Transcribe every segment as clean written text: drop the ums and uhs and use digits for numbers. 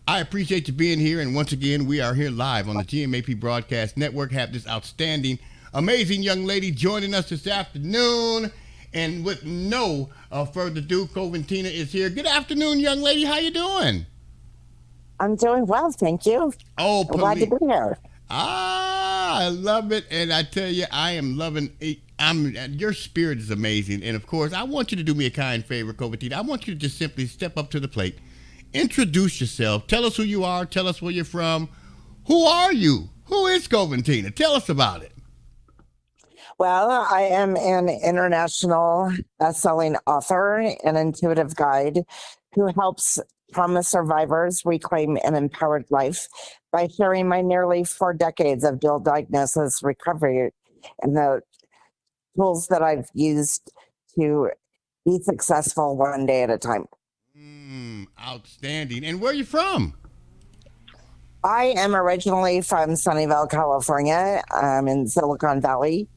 I appreciate you being here. And once again, we are here live on the GMAP Broadcast Network. Have this outstanding, amazing young lady joining us this afternoon. And with no further ado, Coventina is here. Good afternoon, young lady. How you doing? I'm doing well, thank you. Oh, I'm glad to police. be here. I love it, and I tell you, I am loving it. Your spirit is amazing, and of course, I want you to do me a kind favor, Coventina. I want you to just simply step up to the plate, introduce yourself, tell us who you are, tell us where you're from. Who are you? Who is Coventina? Tell us about it. Well, I am an international best-selling author and intuitive guide who helps trauma survivors reclaim an empowered life by sharing my nearly 4 decades of dual diagnosis recovery and the tools that I've used to be successful one day at a time. Outstanding. And where are you from? I am originally from Sunnyvale, California, in Silicon Valley.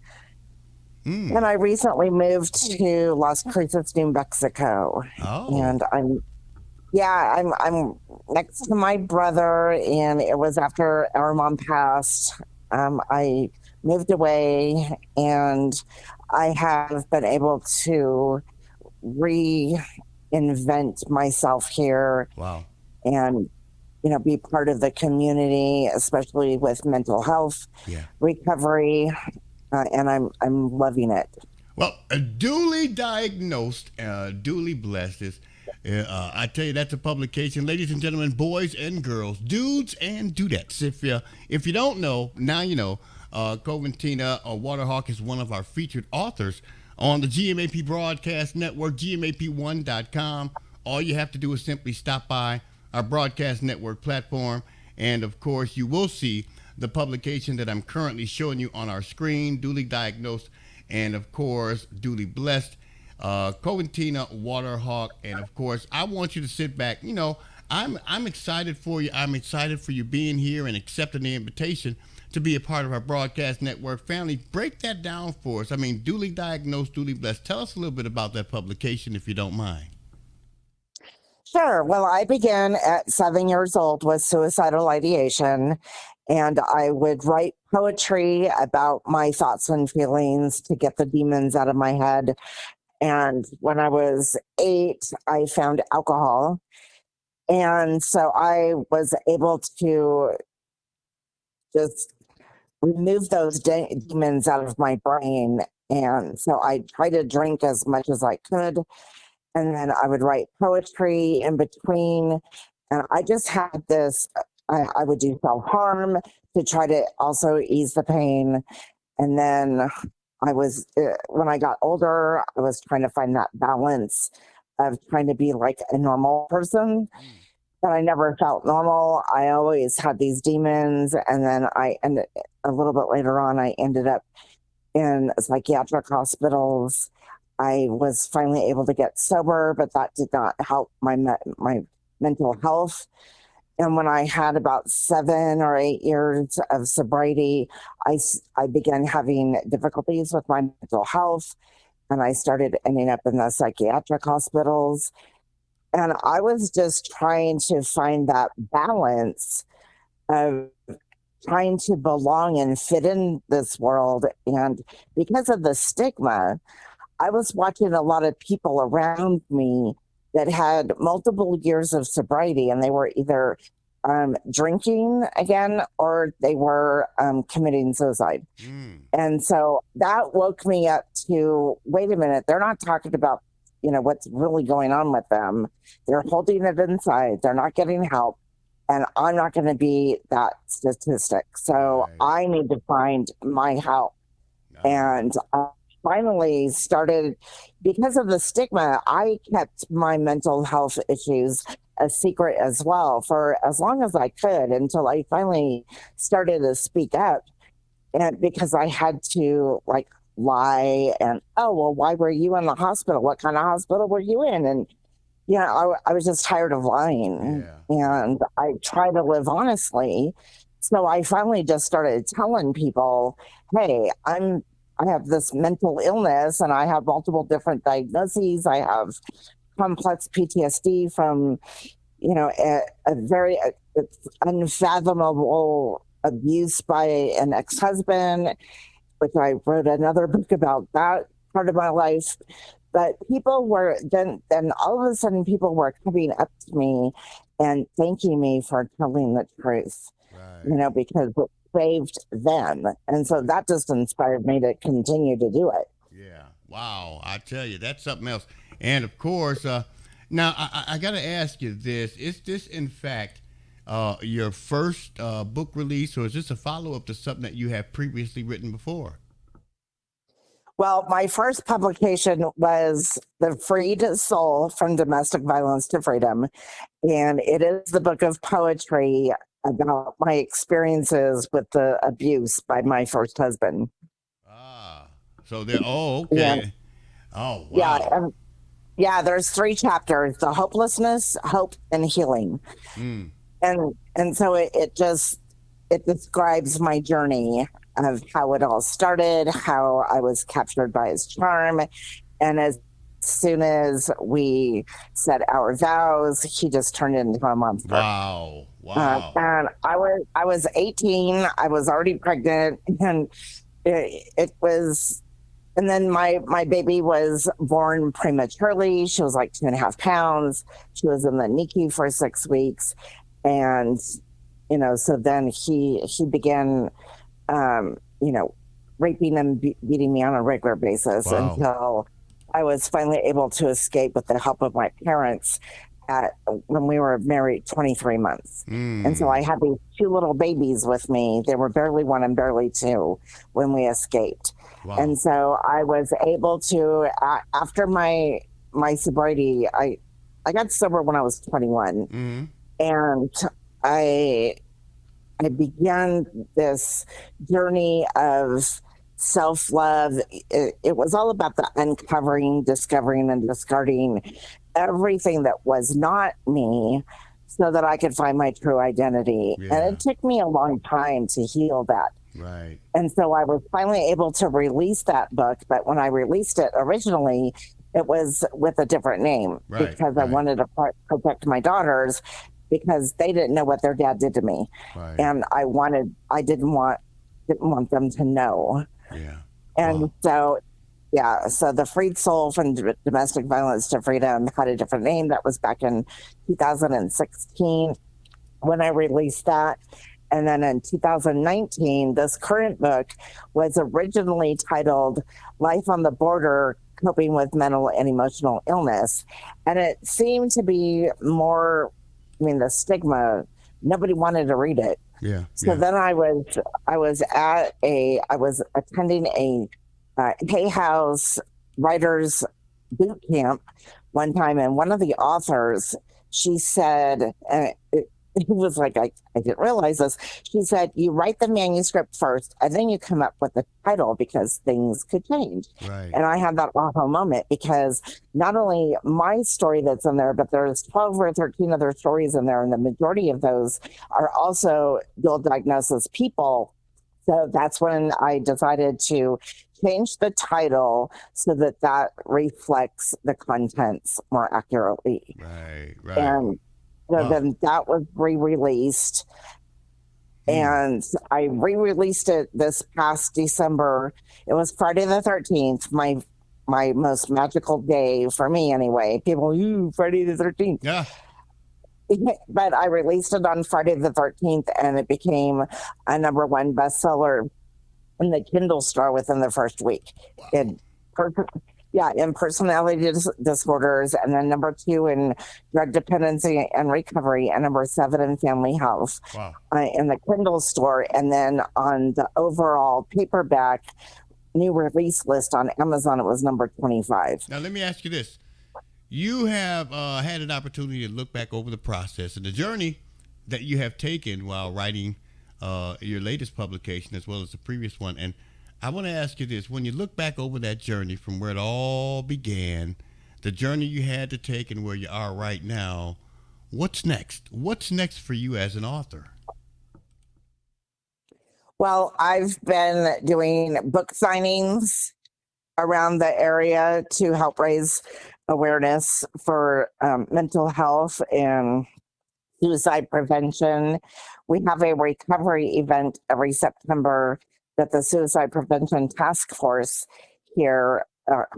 And I recently moved to Las Cruces, New Mexico. Oh. And I'm next to my brother, and it was after our mom passed. I moved away, and I have been able to reinvent myself here. Wow. And be part of the community, especially with mental health recovery, and I'm loving it. Well, duly diagnosed, duly blessed is. I tell you, that's a publication, ladies and gentlemen, boys and girls, dudes and dudettes. If you don't know, now you know. Coventina Warhawk is one of our featured authors on the GMAP Broadcast Network, GMAP1.com. All you have to do is simply stop by our broadcast network platform, and of course, you will see the publication that I'm currently showing you on our screen, duly diagnosed, and of course, duly blessed. Coventina Warhawk, and of course, I want you to sit back. I'm excited for you. I'm excited for you being here and accepting the invitation to be a part of our broadcast network family. Break that down for us. I mean, duly diagnosed, duly blessed. Tell us a little bit about that publication, if you don't mind. Sure. Well, I began at 7 years old with suicidal ideation, and I would write poetry about my thoughts and feelings to get the demons out of my head. And when I was 8, I found alcohol. And so I was able to just remove those demons out of my brain. And so I tried to drink as much as I could. And then I would write poetry in between. And I just had this, I would do self-harm to try to also ease the pain. And then when I got older, I was trying to find that balance of trying to be like a normal person, but I never felt normal. I always had these demons. And then a little bit later on, I ended up in psychiatric hospitals. I was finally able to get sober, but that did not help my mental health. And when I had about 7 or 8 years of sobriety, I began having difficulties with my mental health, and I started ending up in the psychiatric hospitals. And I was just trying to find that balance of trying to belong and fit in this world. And because of the stigma, I was watching a lot of people around me that had multiple years of sobriety, and they were either drinking again or they were committing suicide. And so that woke me up to, wait a minute, they're not talking about, what's really going on with them. They're holding it inside. They're not getting help. And I'm not going to be that statistic. So I need to find my help. And finally started, because of the stigma, I kept my mental health issues a secret as well for as long as I could, until I finally started to speak up. And because I had to lie and, oh, well, why were you in the hospital? What kind of hospital were you in? And I was just tired of lying. And I try to live honestly. So I finally just started telling people, hey, I have this mental illness and I have multiple different diagnoses. I have complex PTSD from a very it's unfathomable abuse by an ex-husband, which I wrote another book about that part of my life. But people were then all of a sudden people were coming up to me and thanking me for telling the truth, Right. because it saved them. And so Right. that just inspired me to continue to do it. Yeah. Wow. I tell you, that's something else. And of course, now I got to ask you this: is this in fact your first book release, or is this a follow up to something that you have previously written before? Well, my first publication was The Freed Soul from Domestic Violence to Freedom. And it is the book of poetry about my experiences with the abuse by my first husband. Ah. So there. Oh, And okay. Oh, yeah, wow. yeah, there's three chapters: the hopelessness, hope, and healing. Mm. And so it describes my journey of how it all started, how I was captured by his charm, and as soon as we said our vows, he just turned into a monster. Wow. Wow. And I was 18. I was already pregnant, and it was. And then my baby was born prematurely. She was like 2.5 pounds. She was in the NICU for 6 weeks, and so then he began, um, you know, raping and beating me on a regular basis Wow. until I was finally able to escape with the help of my parents at when we were married 23 months. And so I Mm. had these two little babies with me. They were barely one and barely two when we escaped. And Wow. so I was able to, after my sobriety, I got sober when I was 21, Mm. and I I began this journey of self love. It was all about the uncovering, discovering, and discarding everything that was not me so that I could find my true identity. And Yeah. it took me a long time to heal that. Right. And so I was finally able to release that book. But when I released it originally, it was with a different name Right. because I Right. wanted to protect my daughters because they didn't know what their dad did to me. Right. And I didn't want them to know. Yeah. And Wow. so, yeah, so the Freed Soul from Domestic Violence to Freedom had a different name. That was back in 2016 when I released that. And then in 2019, this current book was originally titled Life on the Border: Coping with Mental and Emotional Illness. And it seemed to be more, the stigma, nobody wanted to read it. Yeah. So Yeah. then I was attending a Hay House writers boot camp one time, and one of the authors, she said, and it was like I didn't realize this. She said, "You write the manuscript first, and then you come up with the title because things could change." Right. And I had that aha moment because not only my story that's in there, but there's 12 or 13 other stories in there, and the majority of those are also dual diagnosis people. So that's when I decided to change the title so that that reflects the contents more accurately. Right. Right. And so Wow. then that was re-released, Mm. and I re-released it this past December. It was Friday the 13th, my most magical day for me anyway. People, you Friday the 13th. Yeah. But I released it on Friday the 13th, and it became a number one bestseller in the Kindle store within the first week. Wow. In per- yeah, in personality disorders, and then number two in drug dependency and recovery, and number seven in family health Wow. in the Kindle store, and then on the overall paperback new release list on Amazon, it was number 25. Now let me ask you this: you have had an opportunity to look back over the process and the journey that you have taken while writing your latest publication as well as the previous one. And I want to ask you this: when you look back over that journey from where it all began, the journey you had to take, and where you are right now, what's next? What's next for you as an author? Well, I've been doing book signings around the area to help raise awareness for mental health and suicide prevention. We have a recovery event every September that the Suicide Prevention Task Force here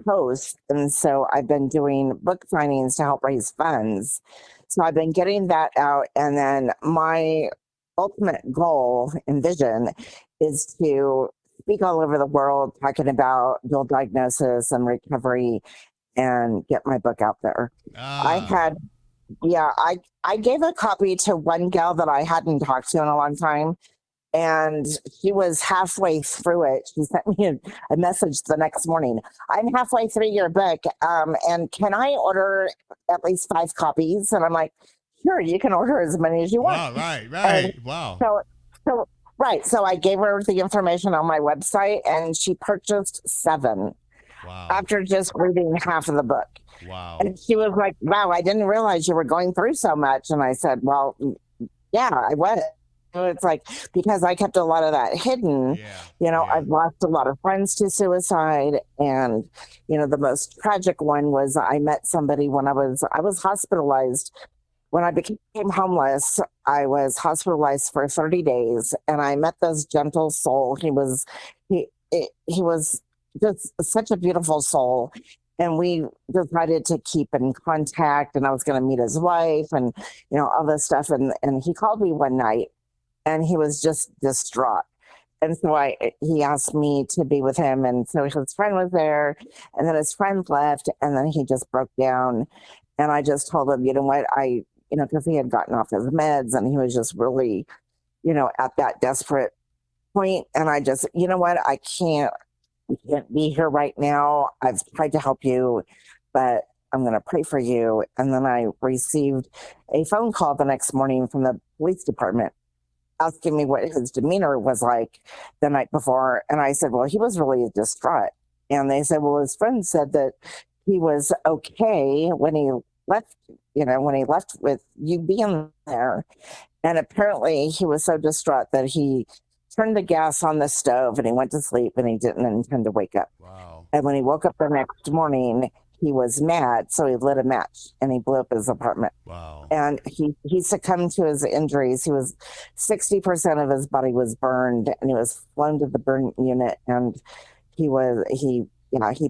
hosts. And so I've been doing book signings to help raise funds. So I've been getting that out. And then my ultimate goal and vision is to speak all over the world talking about dual diagnosis and recovery and get my book out there. I Ah, had yeah, I gave a copy to one gal that I hadn't talked to in a long time, and she was halfway through it. She sent me a message the next morning. I'm halfway through your book, and can I order at least 5 copies? And I'm like, sure, you can order as many as you want. wow, right, And right. Wow, so, so right, so I gave her the information on my website, and she purchased 7 wow, after just reading half of the book. wow. And she was like, wow, I didn't realize you were going through so much. And I said, well, yeah, I was. So it's like, because I kept a lot of that hidden, Yeah, I've yeah. lost a lot of friends to suicide. And, the most tragic one was I met somebody when I was hospitalized. When I became homeless, I was hospitalized for 30 days and I met this gentle soul. He was just such a beautiful soul. And we decided to keep in contact, and I was going to meet his wife and, all this stuff. And he called me one night and he was just distraught. And so he asked me to be with him. And so his friend was there, and then his friend left, and then he just broke down. And I just told him, you know what, because he had gotten off his meds and he was just really, at that desperate point. And I just, you know what, I can't be here right now. I've tried to help you, but I'm going to pray for you. And then I received a phone call the next morning from the police department asking me what his demeanor was like the night before. And I said, well, he was really distraught. And they said, well, his friend said that he was okay when he left, when he left with you being there. And apparently he was so distraught that he turned the gas on the stove and he went to sleep and he didn't intend to wake up. Wow, And when he woke up the next morning, he was mad. So he lit a match and he blew up his apartment. wow, And he succumbed to his injuries. He was 60% of his body was burned, and he was flown to the burn unit. And he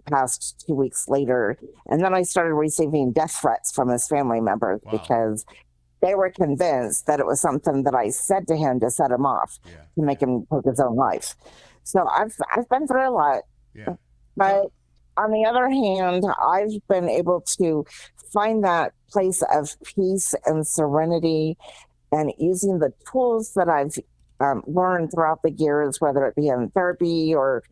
passed 2 weeks later. And then I started receiving death threats from his family members wow. because they were convinced that it was something that I said to him to set him off, Yeah, to make him take his own life. So I've been through a lot, yeah. but So, on the other hand, I've been able to find that place of peace and serenity, and using the tools that I've learned throughout the years, whether it be in therapy or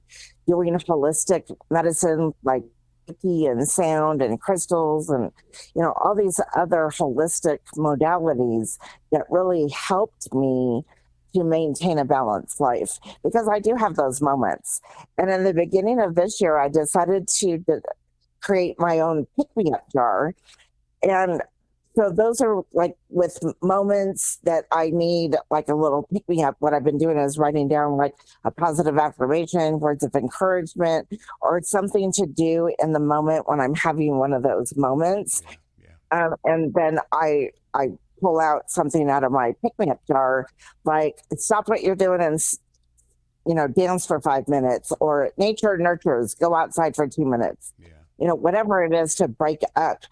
doing holistic medicine like Reiki and sound and crystals and all these other holistic modalities that really helped me to maintain a balanced life, because I do have those moments. And in the beginning of this year, I decided to create my own pick me up jar. And so those are like with moments that I need like a little pick me up. What I've been doing is writing down like a positive affirmation, words of encouragement, or something to do in the moment when I'm having one of those moments. yeah, yeah. And then I pull out something out of my pick me up jar, like stop what you're doing and dance for 5 minutes, or nature nurtures, go outside for 2 minutes, Yeah. whatever it is to break up.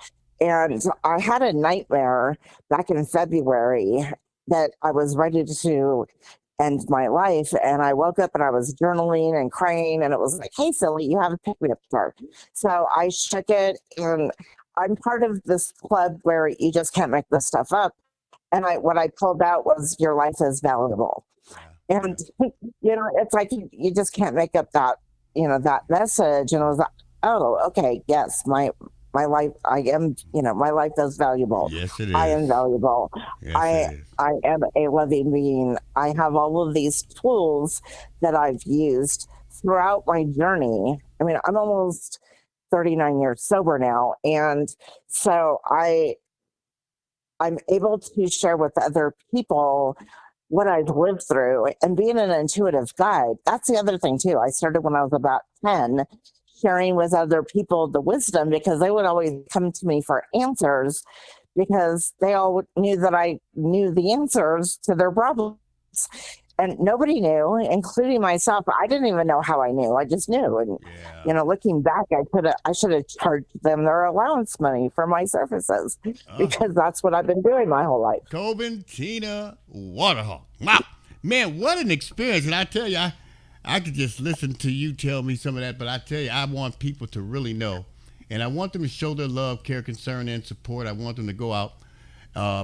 And I had a nightmare back in February that I was ready to end my life. And I woke up and I was journaling and crying. And it was like, hey, silly, you have a pick me up jar. So I shook it. And I'm part of this club where you just can't make this stuff up. And what I pulled out was your life is valuable. Yeah, And, it's like you just can't make up that message. And I was like, oh, okay, yes, my life, I am, my life is valuable. yes, it I is. am valuable. Yes, it I, is. I am a living being. I have all of these tools that I've used throughout my journey. I mean, I'm almost 39 years sober now. And so I'm able to share with other people what I've lived through, and being an intuitive guide. That's the other thing too. I started when I was about 10, sharing with other people the wisdom, because they would always come to me for answers, because they all knew that I knew the answers to their problems. And nobody knew, including myself. I didn't even know how I knew. I just knew. And Yeah. you know, looking back, I should have charged them their allowance money for my services Uh, because that's what I've been doing my whole life. Coventina Warhawk. Wow. Man, what an experience. And I tell you, I could just listen to you tell me some of that, but I tell you, I want people to really know. And I want them to show their love, care, concern, and support. I want them to go out,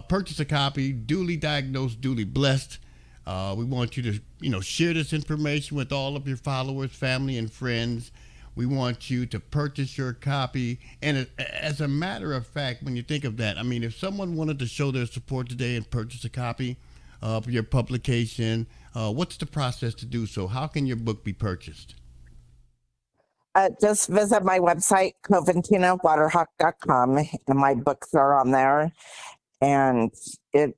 purchase a copy, duly diagnosed, duly blessed. We want you to, share this information with all of your followers, family, and friends. We want you to purchase your copy. And as a matter of fact, when you think of that, I mean, if someone wanted to show their support today and purchase a copy of your publication, what's the process to do so? How can your book be purchased? Just visit my website, CoventinaWaterhawk.com, and my books are on there. And it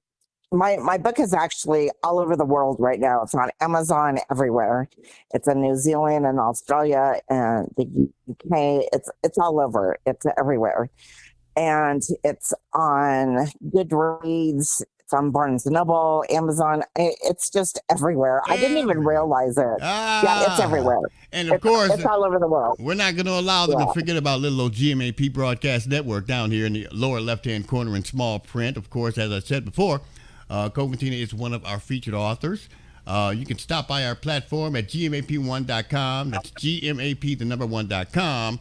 my book is actually all over the world right now. It's on Amazon everywhere. It's in New Zealand and Australia and the UK. It's all over. It's everywhere. And it's on Goodreads. It's on Barnes and Noble, Amazon. It's just everywhere. I didn't even Everywhere. realize it. Yeah, it's Ah, everywhere. and of course, It's all over the world. we're not going to allow them to Yeah. forget about little old GMAP Broadcast Network down here in the lower left-hand corner in small print. Of course, as I said before, Coventina is one of our featured authors. You can stop by our platform at gmap1.com. That's GMAP, the number 1.com.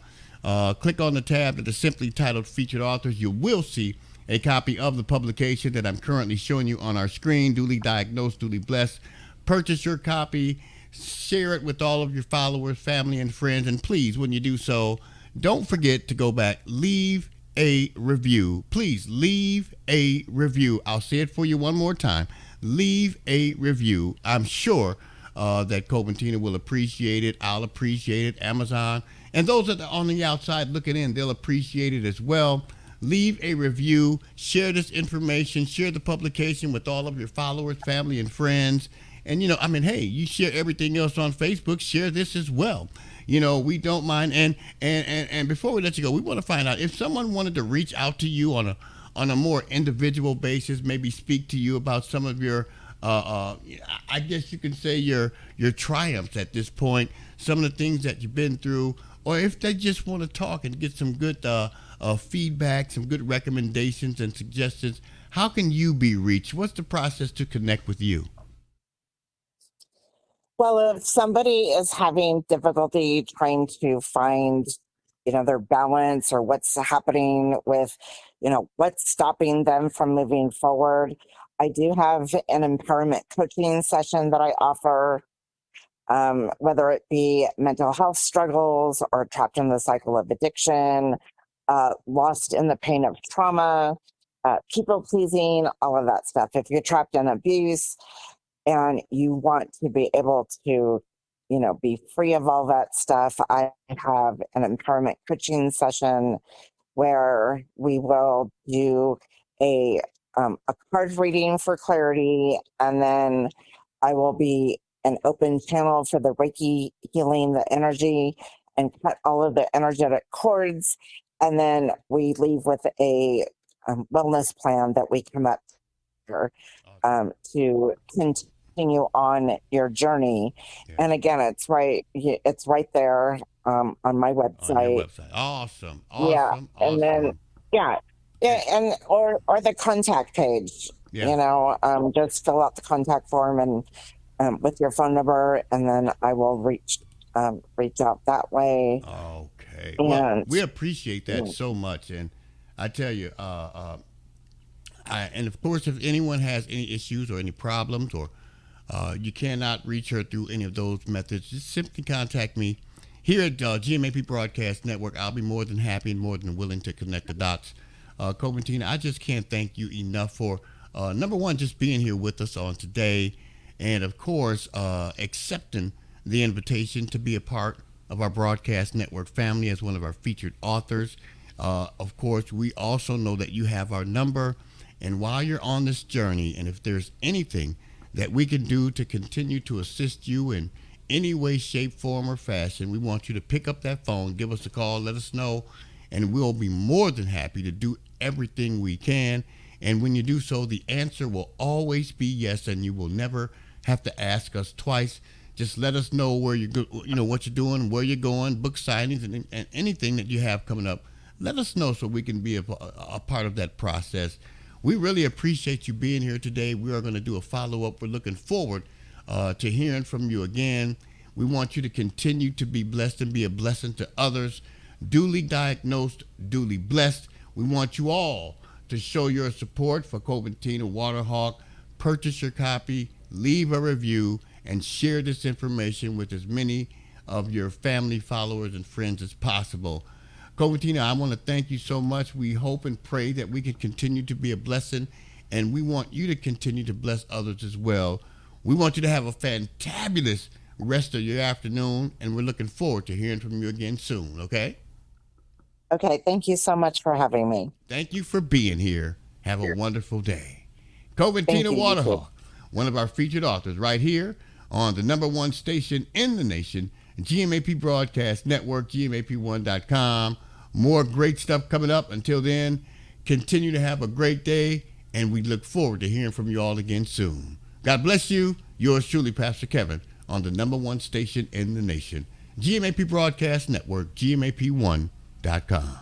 Click on the tab that is simply titled Featured Authors. You will see a copy of the publication that I'm currently showing you on our screen, duly diagnosed, duly blessed. Purchase your copy, share it with all of your followers, family, and friends. And please, when you do so, don't forget to go back, leave a review. Please leave a review. I'll say it for you one more time. Leave a review. I'm sure that Coventina will appreciate it. I'll appreciate it. Amazon. And those that are on the outside looking in, they'll appreciate it as well. Leave a review. Share this information. Share the publication with all of your followers, family, and friends. And, hey, you share everything else on Facebook. Share this as well. We don't mind. And before we let you go, we want to find out if someone wanted to reach out to you on a more individual basis, maybe speak to you about some of your, I guess you can say your triumphs at this point, some of the things that you've been through, or if they just want to talk and get some good feedback, some good recommendations and suggestions, how can you be reached? What's the process to connect with you? Well, if somebody is having difficulty trying to find, their balance or what's happening with, what's stopping them from moving forward, I do have an empowerment coaching session that I offer, whether it be mental health struggles or trapped in the cycle of addiction, lost in the pain of trauma, people pleasing, all of that stuff. If you're trapped in abuse, and you want to be able to, be free of all that stuff, I have an empowerment coaching session where we will do a card reading for clarity, and then I will be an open channel for the Reiki healing the energy and cut all of the energetic cords, and then we leave with a wellness plan that we come up here to continue on your journey. Yes. And again, it's right there on my On your website. website. Awesome. Yeah, Awesome. and then Awesome. yeah, yeah, and or the contact page. Yeah. Just fill out the contact form and with your phone number, and then I will reach out that way. Okay. Well, And we appreciate that so much, and I tell you, and of course, if anyone has any issues or any problems, or you cannot reach her through any of those methods, just simply contact me here at GMAP Broadcast Network. I'll be more than happy and more than willing to connect the dots. Coventina, I just can't thank you enough for number one, just being here with us on today, and of course, accepting the invitation to be a part of our broadcast network family as one of our featured authors. Of course, we also know that you have our number. And while you're on this journey, and if there's anything that we can do to continue to assist you in any way, shape, form, or fashion, we want you to pick up that phone, give us a call, let us know, and we'll be more than happy to do everything we can. And when you do so, the answer will always be yes, and you will never have to ask us twice. Just let us know where you go, what you're doing, where you're going, book signings, and anything that you have coming up. Let us know so we can be a part of that process. We really appreciate you being here today. We are going to do a follow-up. We're looking forward to hearing from you again. We want you to continue to be blessed and be a blessing to others. Duly diagnosed, duly blessed. We want you all to show your support for Coventina Warhawk. Purchase your copy, leave a review, and share this information with as many of your family, followers, and friends as possible. Coventina, I want to thank you so much. We hope and pray that we can continue to be a blessing, and we want you to continue to bless others as well. We want you to have a fantabulous rest of your afternoon, and we're looking forward to hearing from you again soon, okay? Okay, thank you so much for having me. Thank you for being here. Have a wonderful day. Coventina Warhawk, one of our featured authors right here on the #1 station in the nation, GMAP Broadcast Network, GMAP1.com. More great stuff coming up. Until then, continue to have a great day, and we look forward to hearing from you all again soon. God bless you. Yours truly, Pastor Kevin, on the #1 station in the nation, GMAP Broadcast Network, GMAP1.com.